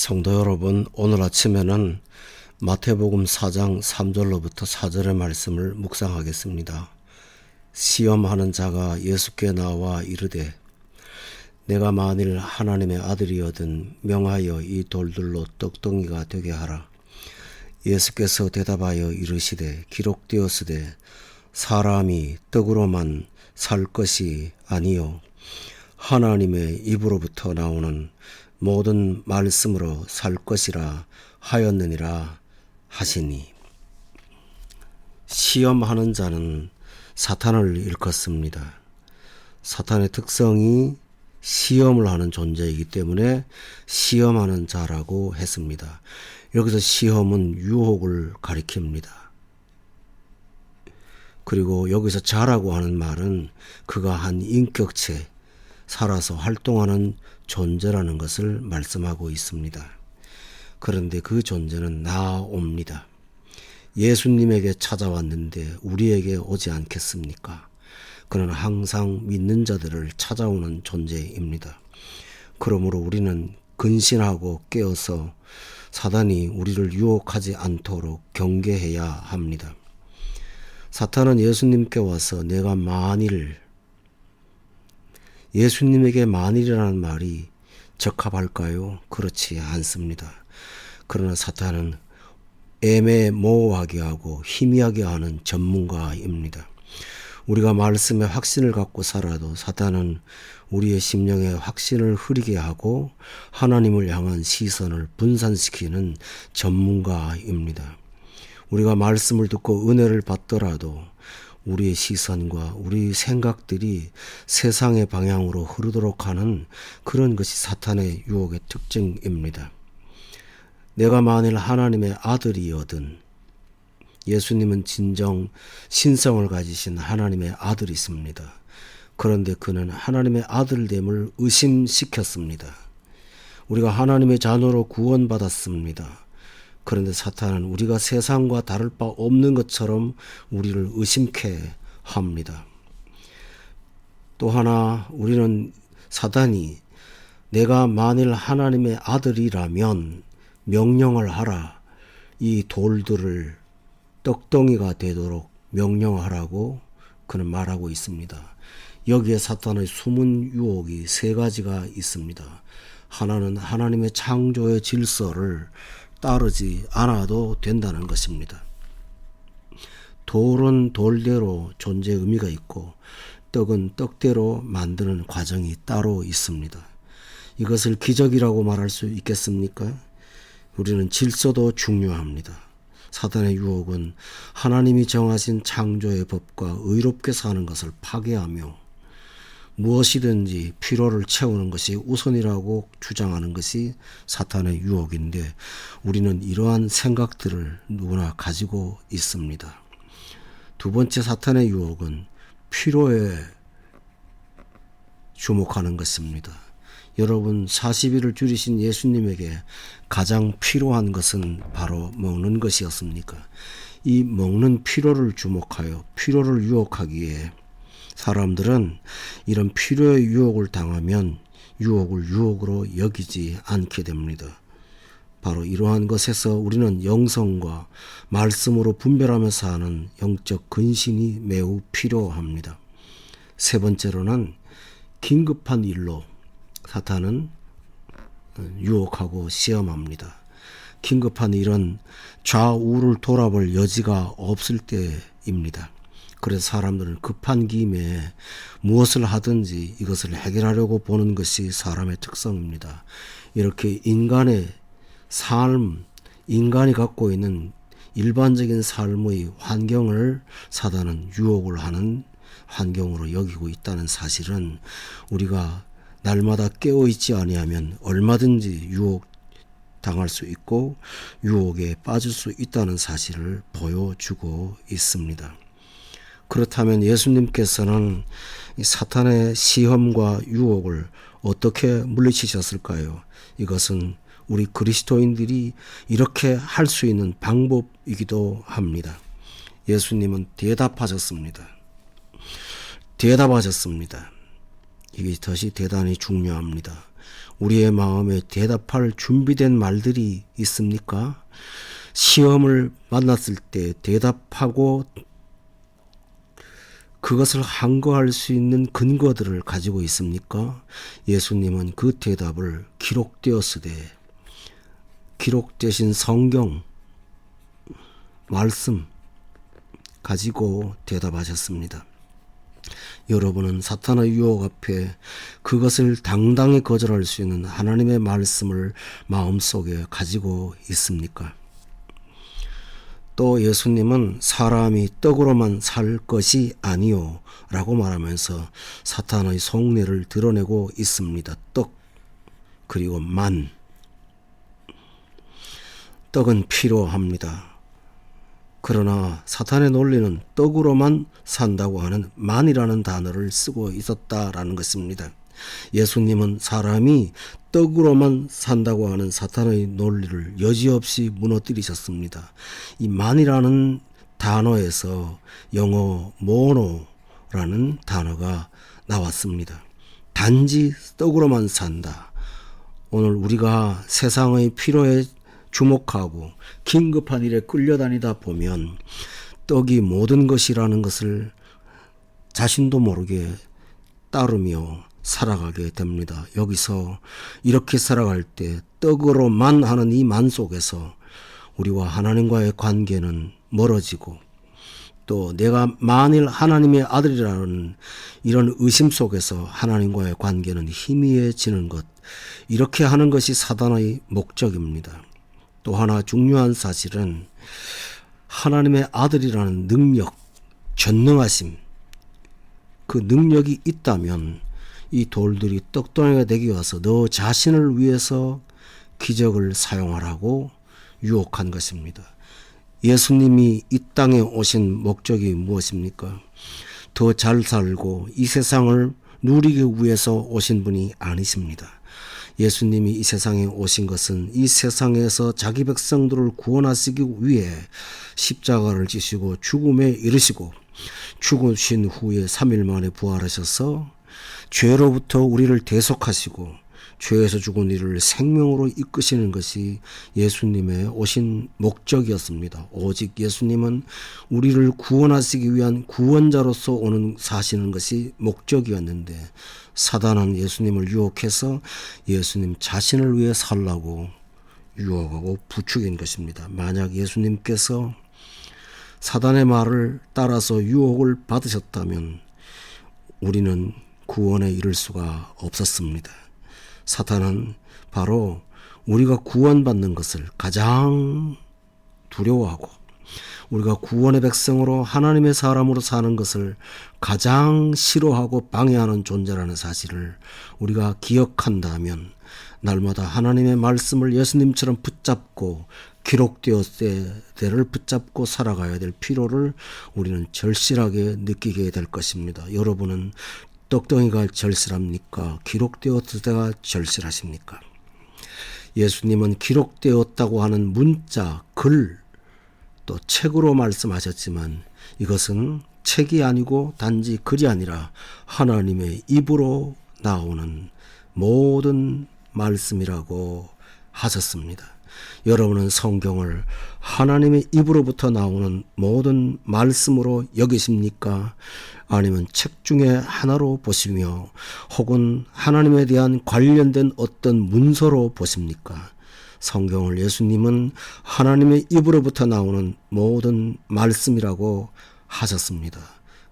성도 여러분, 오늘 아침에는 마태복음 4장 3절로부터 4절의 말씀을 묵상하겠습니다. 시험하는 자가 예수께 나와 이르되 내가 만일 하나님의 아들이거든 명하여 이 돌들로 떡덩이가 되게 하라. 예수께서 대답하여 이르시되 기록되었으되 사람이 떡으로만 살 것이 아니요 하나님의 입으로부터 나오는 모든 말씀으로 살 것이라 하였느니라 하시니. 시험하는 자는 사탄을 일컫습니다. 사탄의 특성이 시험을 하는 존재이기 때문에 시험하는 자라고 했습니다. 여기서 시험은 유혹을 가리킵니다. 그리고 여기서 자라고 하는 말은 그가 한 인격체, 살아서 활동하는 존재라는 것을 말씀하고 있습니다. 그런데 그 존재는 나옵니다. 예수님에게 찾아왔는데 우리에게 오지 않겠습니까? 그는 항상 믿는 자들을 찾아오는 존재입니다. 그러므로 우리는 근신하고 깨어서 사단이 우리를 유혹하지 않도록 경계해야 합니다. 사탄은 예수님께 와서 내가 만일, 예수님에게 만일이라는 말이 적합할까요? 그렇지 않습니다. 그러나 사탄은 애매모호하게 하고 희미하게 하는 전문가입니다. 우리가 말씀에 확신을 갖고 살아도 사탄은 우리의 심령에 확신을 흐리게 하고 하나님을 향한 시선을 분산시키는 전문가입니다. 우리가 말씀을 듣고 은혜를 받더라도 우리의 시선과 우리 생각들이 세상의 방향으로 흐르도록 하는 그런 것이 사탄의 유혹의 특징입니다. 내가 만일 하나님의 아들이거든, 예수님은 진정 신성을 가지신 하나님의 아들이십니다. 그런데 그는 하나님의 아들됨을 의심시켰습니다. 우리가 하나님의 자녀로 구원받았습니다. 그런데 사탄은 우리가 세상과 다를 바 없는 것처럼 우리를 의심케 합니다. 또 하나 우리는 사단이 내가 만일 하나님의 아들이라면 명령을 하라. 이 돌들을 떡덩이가 되도록 명령하라고 그는 말하고 있습니다. 여기에 사탄의 숨은 유혹이 세 가지가 있습니다. 하나는 하나님의 창조의 질서를 따르지 않아도 된다는 것입니다. 돌은 돌대로 존재의 의미가 있고 떡은 떡대로 만드는 과정이 따로 있습니다. 이것을 기적이라고 말할 수 있겠습니까? 우리는 질서도 중요합니다. 사탄의 유혹은 하나님이 정하신 창조의 법과 의롭게 사는 것을 파괴하며 무엇이든지 필요를 채우는 것이 우선이라고 주장하는 것이 사탄의 유혹인데 우리는 이러한 생각들을 누구나 가지고 있습니다. 두 번째 사탄의 유혹은 필요에 주목하는 것입니다. 여러분, 40일을 줄이신 예수님에게 가장 필요한 것은 바로 먹는 것이었습니까? 이 먹는 필요를 주목하여 필요를 유혹하기에 사람들은 이런 필요의 유혹을 당하면 유혹을 유혹으로 여기지 않게 됩니다. 바로 이러한 것에서 우리는 영성과 말씀으로 분별하면서 하는 영적 근신이 매우 필요합니다. 세 번째로는 긴급한 일로 사탄은 유혹하고 시험합니다. 긴급한 일은 좌우를 돌아볼 여지가 없을 때입니다. 그래서 사람들은 급한 김에 무엇을 하든지 이것을 해결하려고 보는 것이 사람의 특성입니다. 이렇게 인간의 삶, 인간이 갖고 있는 일반적인 삶의 환경을 사단은 유혹을 하는 환경으로 여기고 있다는 사실은 우리가 날마다 깨어있지 아니하면 얼마든지 유혹 당할 수 있고 유혹에 빠질 수 있다는 사실을 보여주고 있습니다. 그렇다면 예수님께서는 사탄의 시험과 유혹을 어떻게 물리치셨을까요? 이것은 우리 그리스도인들이 이렇게 할 수 있는 방법이기도 합니다. 예수님은 대답하셨습니다. 이게 것이 대단히 중요합니다. 우리의 마음에 대답할 준비된 말들이 있습니까? 시험을 만났을 때 대답하고 그것을 항거할 수 있는 근거들을 가지고 있습니까? 예수님은 그 대답을 기록되었으되 기록되신 성경 말씀 가지고 대답하셨습니다. 여러분은 사탄의 유혹 앞에 그것을 당당히 거절할 수 있는 하나님의 말씀을 마음속에 가지고 있습니까? 또 예수님은 사람이 떡으로만 살 것이 아니요 라고 말하면서 사탄의 속내를 드러내고 있습니다. 떡 그리고 만. 떡은 필요합니다. 그러나 사탄의 논리는 떡으로만 산다고 하는 만이라는 단어를 쓰고 있었다라는 것입니다. 예수님은 사람이 떡으로만 산다고 하는 사탄의 논리를 여지없이 무너뜨리셨습니다. 이 만이라는 단어에서 영어 모노라는 단어가 나왔습니다. 단지 떡으로만 산다. 오늘 우리가 세상의 필요에 주목하고 긴급한 일에 끌려다니다 보면 떡이 모든 것이라는 것을 자신도 모르게 따르며 살아가게 됩니다. 여기서 이렇게 살아갈 때 떡으로만 하는 이 만 속에서 우리와 하나님과의 관계는 멀어지고 또 내가 만일 하나님의 아들이라는 이런 의심 속에서 하나님과의 관계는 희미해지는 것, 이렇게 하는 것이 사단의 목적입니다. 또 하나 중요한 사실은 하나님의 아들이라는 능력, 전능하심, 그 능력이 있다면 이 돌들이 떡덩이가 되기 위해서 너 자신을 위해서 기적을 사용하라고 유혹한 것입니다. 예수님이 이 땅에 오신 목적이 무엇입니까? 더 잘 살고 이 세상을 누리기 위해서 오신 분이 아니십니다. 예수님이 이 세상에 오신 것은 이 세상에서 자기 백성들을 구원하시기 위해 십자가를 지시고 죽음에 이르시고 죽으신 후에 3일 만에 부활하셔서 죄로부터 우리를 대속하시고 죄에서 죽은 이를 생명으로 이끄시는 것이 예수님의 오신 목적이었습니다. 오직 예수님은 우리를 구원하시기 위한 구원자로서 사시는 것이 목적이었는데 사단은 예수님을 유혹해서 예수님 자신을 위해 살라고 유혹하고 부추긴 것입니다. 만약 예수님께서 사단의 말을 따라서 유혹을 받으셨다면 우리는 구원에 이를 수가 없었습니다. 사탄은 바로 우리가 구원받는 것을 가장 두려워하고 우리가 구원의 백성으로 하나님의 사람으로 사는 것을 가장 싫어하고 방해하는 존재라는 사실을 우리가 기억한다면 날마다 하나님의 말씀을 예수님처럼 붙잡고 기록되었을 때를 붙잡고 살아가야 될 필요를 우리는 절실하게 느끼게 될 것입니다. 여러분은 떡덩이가 절실합니까? 기록되었을 때가 절실하십니까? 예수님은 기록되었다고 하는 문자, 글, 또 책으로 말씀하셨지만 이것은 책이 아니고 단지 글이 아니라 하나님의 입으로 나오는 모든 말씀이라고 하셨습니다. 여러분은 성경을 하나님의 입으로부터 나오는 모든 말씀으로 여기십니까? 아니면 책 중에 하나로 보시며 혹은 하나님에 대한 관련된 어떤 문서로 보십니까? 성경을 예수님은 하나님의 입으로부터 나오는 모든 말씀이라고 하셨습니다.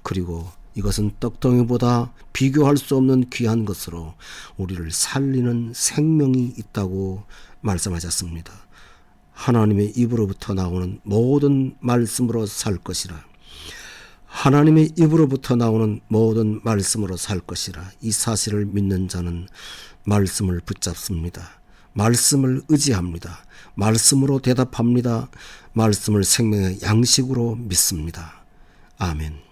그리고 이것은 떡덩이보다 비교할 수 없는 귀한 것으로 우리를 살리는 생명이 있다고 말씀하셨습니다. 하나님의 입으로부터 나오는 모든 말씀으로 살 것이라. 하나님의 입으로부터 나오는 모든 말씀으로 살 것이라. 이 사실을 믿는 자는 말씀을 붙잡습니다. 말씀을 의지합니다. 말씀으로 대답합니다. 말씀을 생명의 양식으로 믿습니다. 아멘.